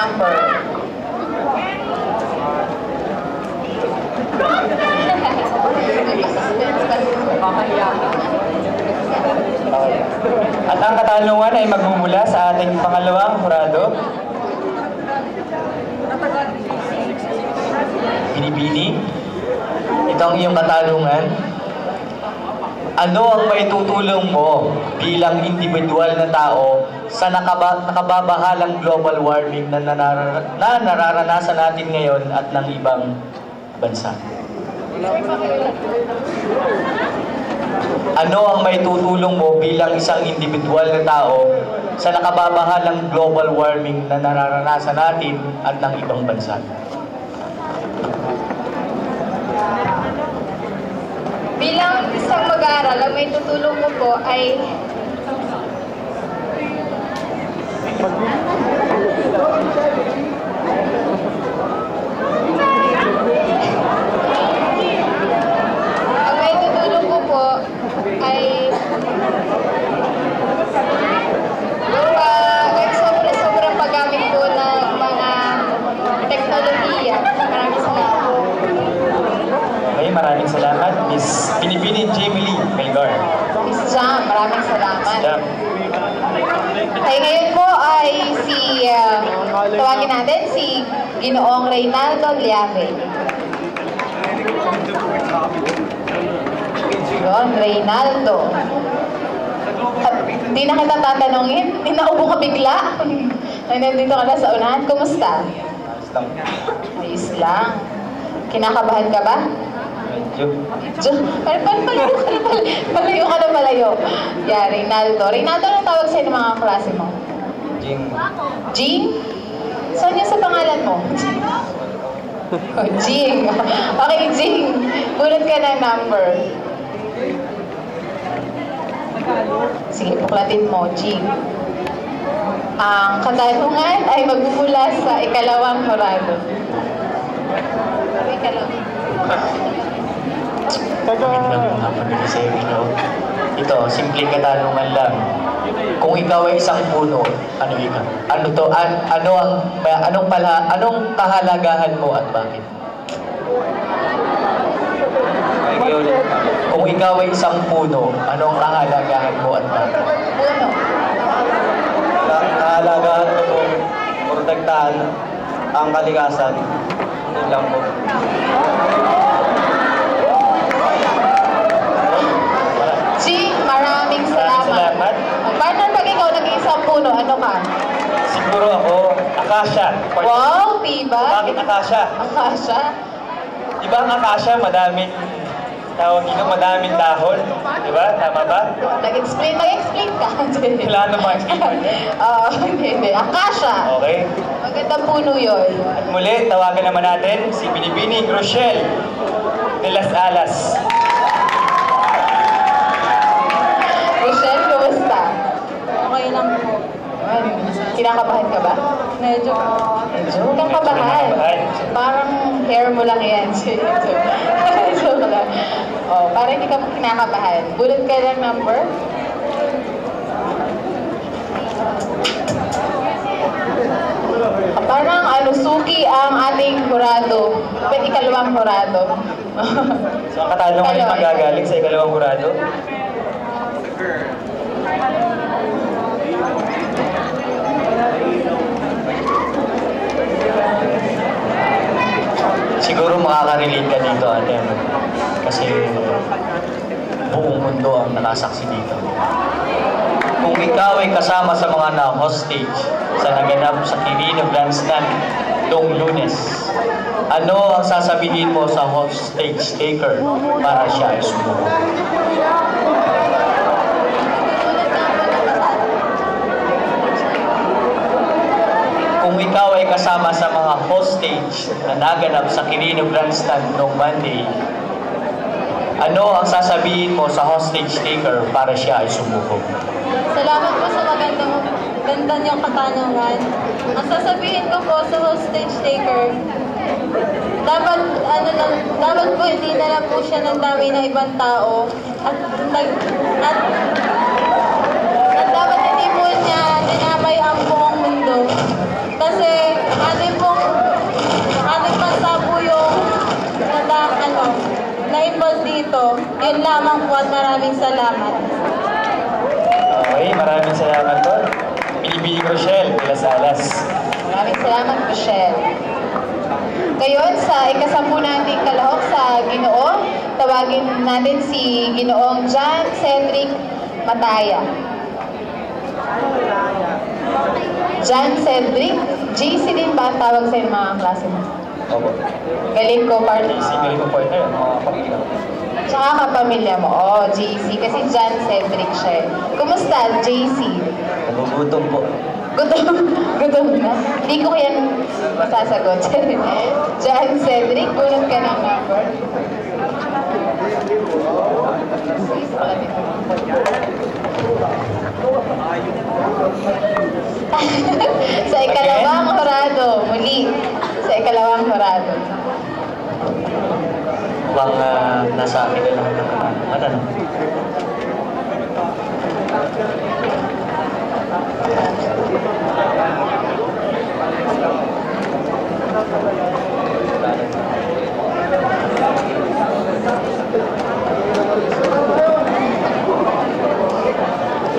number. At ang katanungan ay magmumula sa ating pangalawang hurado. Binibini, ito ang iyong katanungan. Ano ang maitutulong mo bilang individual na tao sa nakababahalang global warming na nararanasan natin ngayon at ng ibang bansa? Ano ang maitutulong mo bilang isang individual na tao sa nakababahalang global warming na nararanasan natin at ng ibang bansa? Bilang isang mag-aaral, ang may tutulong mo po ay yung sobrang paggamit po ng mga teknolohiya. Maraming salamat. Okay, maraming salamat. Miss Binibini Jamie Lee Melgar. Miss Jam, maraming salamat. Jam. Ay, ngayon po ay tawagin natin si Ginoong Reynaldo Liave. Yun, Reynaldo. Hindi na kita tatanungin. Hindi naubo ka bigla. Ay, nandito ka na sa unahan. Kumusta? Ayos lang. Kinakabahan ka ba? Medyo. Malayo ka na malayo. Yeah, Reynaldo. Reynaldo, anong tawag sa'yo ng mga klase mo? Jing. Jing? Saan niya sa pangalan mo? Oh, Jing. Okay, Jing. Bunot ka ng number. Sige, buklatin mo, Jing. Ang katanungan ay magmumula sa ikalawang hurado. Magandang hapon din sa inyo. Ito, simpleng katanungan lang. Kung ikaw ay isang puno, ano ikaw? Ano to? Anong kahalagahan mo at bakit? Kung ikaw ay isang puno, anong kahalagahan mo at bakit? Puno. Kahalagahan ko po, protektahan ang kalikasan. Yun lang po. Jing, maraming salamat. Partner, pag ikaw naging isang puno, ano ka? Siguro ako, akasya. Wow, diba? Bakit akasya? Akasya? Diba ang akasya, madaming madaming dahon? Diba? Tama ba? Nag-explain ka. Kailangan na ma-explain. Hindi. Akasya. Okay. Magandang puno yun. At muli, tawagan naman natin si Binibini Rochelle de las Alas. Rochelle, kumusta? Okay lang po. Kinakabahan ka ba? Medyo. Huwag kang kabahan. Parang hair mo lang yan. Joke lang. Oh, parang hindi ka kinakabahan. Bulot ka ng number? Parang suki ang ating hurado. Ikalawang hurado. So, ang katanungan ay magagaling sa ikalawang hurado. Siguro makaka-relate ka dito, ate. Kasi buong mundo ang nakasaksi dito. Kung ikaw ay kasama sa mga na-hostage sa naganap sa Quirino Grandstand noong Lunes, ano ang sasabihin mo sa hostage taker para siya ay sumuko? Kung ikaw ay kasama sa mga hostage na naganap sa Quirino Grandstand noong Monday, ano ang sasabihin mo sa hostage taker para siya ay sumuko? Salamat po sa ganda niyong katanungan. Ang sasabihin ko po sa hostage taker, dapat po hindi na lang po siya ng dami ng ibang tao at dapat hindi po niya dinamay ang buong mundo. Kasi lang po at maraming salamat. Okay, maraming salamat po. Binibining Rochelle, de las Alas. Maraming salamat, Michelle. Ngayon, sa ikasampu nating kalahok sa Ginoo, tawagin natin si Ginoong John Cedric Mataya. John Cedric, JC din ba ang tawag sa mga klase mo? Opo. Galing ko, partner. Single ko partner, mga pamilya. Tsaka kapamilya mo. Oo, JC. Kasi John Cedric siya. Kumusta, JC? Nagugutom po. Gutom na. Hindi ko yan masasagot. John Cedric, bunot ka ng number. Sa ikalawang horado, muli. Sa ikalawang horado. Bang nasa akin na lang ng ano?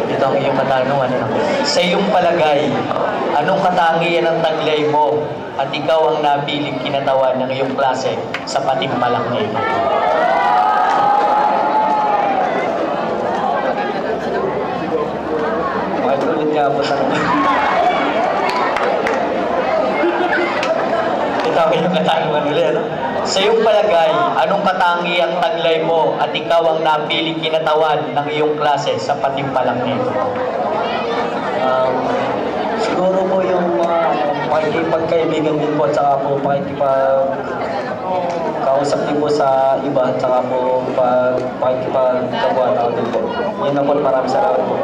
Ito ang iyong katanungan. Sa iyong palagay, anong katangian ang taglay mo at ikaw ang napiling kinatawan ng iyong klase sa patimpalang na ito? Ulit nga po sa Ito ang iyong katanungan ulit. Ano? Sa iyong palagay, anong katangi ang taglay mo at ikaw ang napiling kinatawan ng iyong klase sa patimpalang na ito? Siguro po yung mga pakikipagkaibigan din po at saka po pakikipagkausap din po sa iba at saka po pakikipagkabuhat din po. Yun na po, maraming salamat po.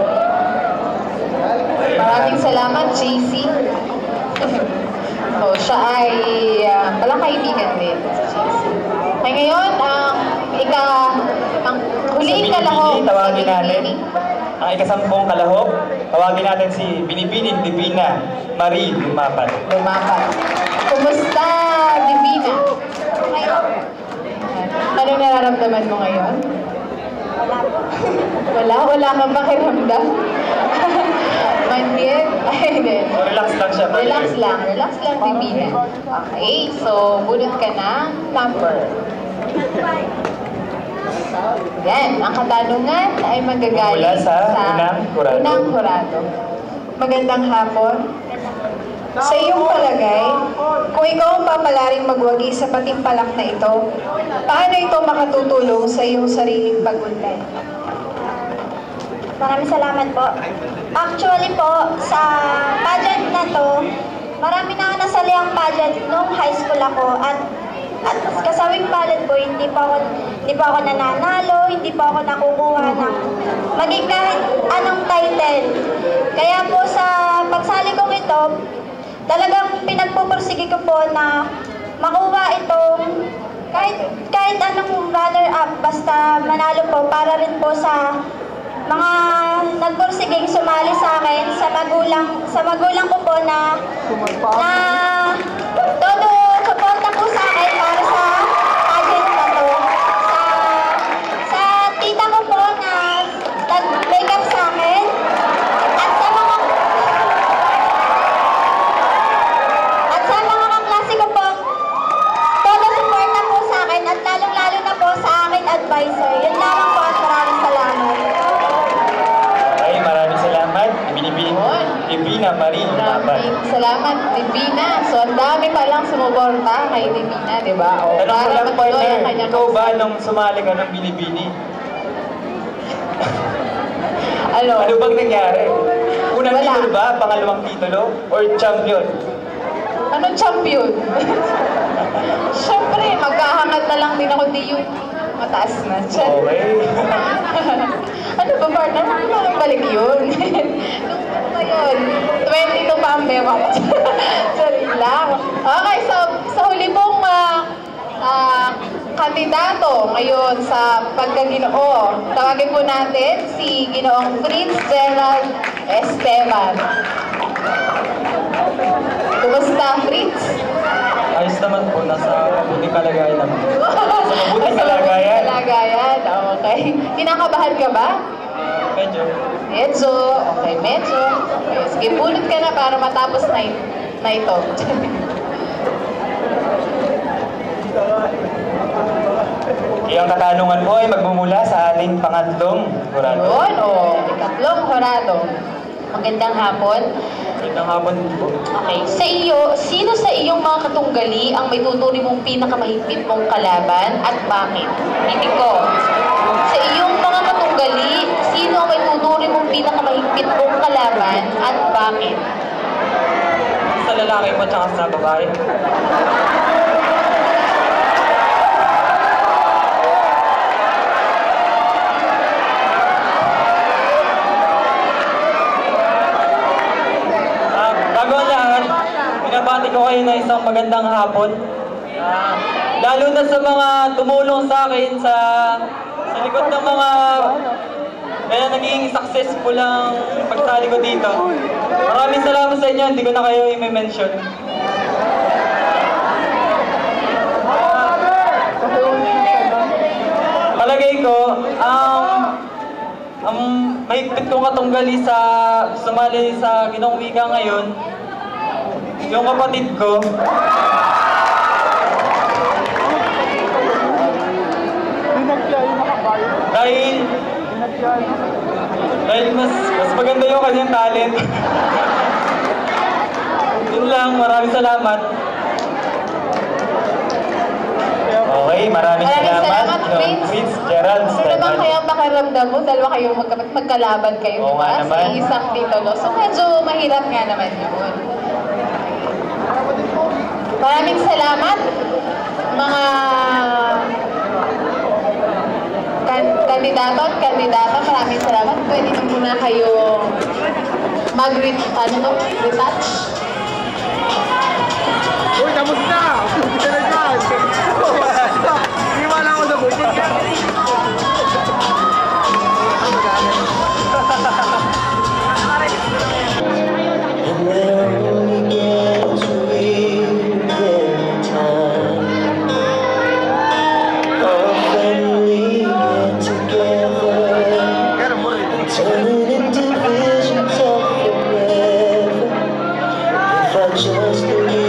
Maraming salamat, JC. Siya ay palang kaibigan din. Ay ngayon, ang huling kalahok sa Tawagin natin Binibini. ang ikasampung kalahok. Tawagin natin si Binibining Divina Marie Lumapat. Lumapat. Kumusta, Divina? Anong nararamdaman mo ngayon? Wala kang pakiramdam? Mandiet? Ay, hindi. Relax lang siya. Relax lang, Divina. Okay, so bunot ka ng number. Yan, ang katanungan ay magagaling Mula sa unang hurado. Magandang hapon. Sa iyong palagay, kung ikaw ang papalaring magwagi sa patimpalak na ito, paano ito makatutulong sa iyong sariling pag-unlad? Maraming salamat po. Actually po, sa pageant na to, marami na ako nasali ang pageant nung high school ako at kasawing palad po, hindi pa ako nananalo, hindi pa ako nakukuha ng maging kahit anong title. Kaya po sa pagsali kong ito, talagang pinagpupursige ko po na makuha itong kahit anong runner-up, basta manalo po para rin po sa mga nagpursiging sumali sa akin, sa magulang ko po na todo suporta po sa akin para sa pageant na to. Sa tita ko po na nag-make up sa akin at sa mga kaklase ko po, todo suporta po sa akin at lalong-lalo na po sa akin advisor. Yun lamang po at maraming salamat. Okay, maraming salamat. Binibining Divina Marie Lumapat. Maraming salamat, Divina. So, ang dami palang sumuporta kay Divina, di ba? O, Tanong ko lang, matuloy partner, ang kanyang ikaw ba nung sumali ka ng Binibini? Ano? Ano bang nangyari? Unang Wala. titulo ba? Pangalawang titulo? Or champion? Ano champion? Siyempre, magkahangat na lang din ako di yung mataas na. Okay. Ano ba, partner? Ano balik yun? Ano yun? 22 pa ang bewa ko. Sorry lang. Okay, so sa huli pong kandidato ngayon sa pagkaginoo, tawagin po natin si Ginoong Fritz Gerald Esteban. Kumusta, Fritz? Ayos naman po, nasa mabuting kalagayan naman. Sa mabuting Sa kalagayan. kalagayan, okay. Kinakabahan ka ba? Medyo. Medyo. Okay, medyo. Okay, sige, bunot ka na para matapos na ito. Iyang katanungan po ay magmumula sa ating pangatlong jurado. Yun, o. Ikatlong horado. Magandang hapon. Magandang hapon po. Okay. Sa iyo, sino sa iyong mga katunggali ang may tuturi mong pinakamahigpit mong kalaban at bakit? Ibig ko, sa iyong mga katunggali, sino ang may tuturi mong pinakamahigpit mong kalaban at bakit? Sa lalaki po tsaka sa babae. Bago ang lahat, binabati ko kayo na isang magandang hapon. Lalo na sa mga tumulong sa akin sa likod ng mga kaya naging successful ang pagsali ko dito. Maraming salamat sa inyo, hindi ko na kayo i-mention. Palagay ko, ang mahigpit kong katunggali sa sumali sa Ginoong Wika ngayon, yung kapatid ko. Dahil mas maganda yung kanyang talent. Yun lang, maraming salamat. Okay, maraming salamat. Prince. Gerald. Ano naman kaya ang pakiramdam mo? Dalawa kayo magkalaban kayo, Oo nga diba? naman. Sa isang titulo. So medyo mahirap nga naman yun. Maraming salamat, mga kandidato at kandidata. Maraming salamat. Pwede na muna kayo retouch. Uy, tapos na! Hindi na dyan! Iwala ko sa buhay. And we'll only get to live every time our family get together, turning into visions of forever. If I just believe